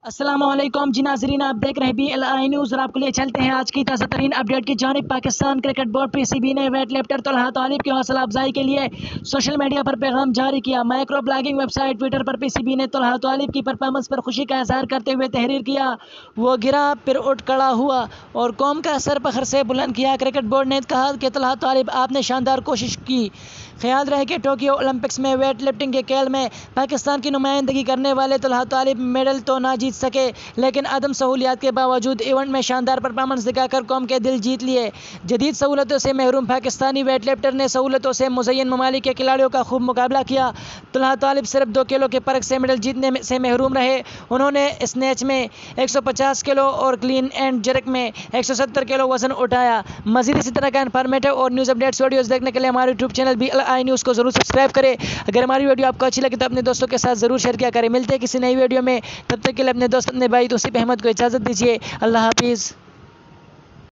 अस्सलामुअलैकुम जी नाज़रीन, आप देख रहे हैं BLI न्यूज़ और आपके लिए चलते हैं आज की ताज़ा तरीन अपडेट की जानिब। पाकिस्तान क्रिकेट बोर्ड PCB ने वेट लिफ्टर तलहा तालिब की हौसला अफजाई के लिए सोशल मीडिया पर पैगाम जारी किया। माइक्रो ब्लॉगिंग वेबसाइट ट्विटर पर PCB ने तलहा तालिब की परफॉर्मेंस पर खुशी का इजहार करते हुए तहरीर किया। वो गिरा फिर उठ खड़ा हुआ और कौम का सर फखर से बुलंद किया। क्रिकेट बोर्ड ने कहा कि तलहा तालिब, आपने शानदार कोशिश की। ख्याल रहे कि टोक्यो ओलंपिक्स में वेट लिफ्टिंग के खेल में पाकिस्तान की नुमाइंदगी करने वाले तलहा तालिब मेडल तो ना जीत सके, लेकिन अदम सहूलियात के बावजूद इवेंट में शानदार परफॉर्मेंस दिखाकर कौम के दिल जीत लिए। जदीद सहूलतों से महरूम पाकिस्तानी वेट लिफ्टर ने सहूलतों से मुज़य्यन ममालिक के खिलाड़ियों का खूब मुकाबला किया। तलहा तालिब सिर्फ 2 किलो के फर्क से मेडल जीतने से महरूम रहे। उन्होंने स्नैच में 150 किलो और क्लीन एंड जर्क में 170 किलो वजन उठाया। मजीद इसी तरह का इन्फॉर्मेटिव और न्यूज़ अपडेट्स वीडियोस देखने के लिए हमारे यूट्यूब चैनल BLI न्यूज़ को जरूर सब्सक्राइब करें। अगर हमारी वीडियो आपको अच्छी लगे तो अपने दोस्तों के साथ जरूर शेयर किया करें। मिलते हैं किसी नई वीडियो में, तब तक के लिए अपने दोस्त अपने भाई तौसीफ अहमद को इजाज़त दीजिए। अल्लाह हाफिज़।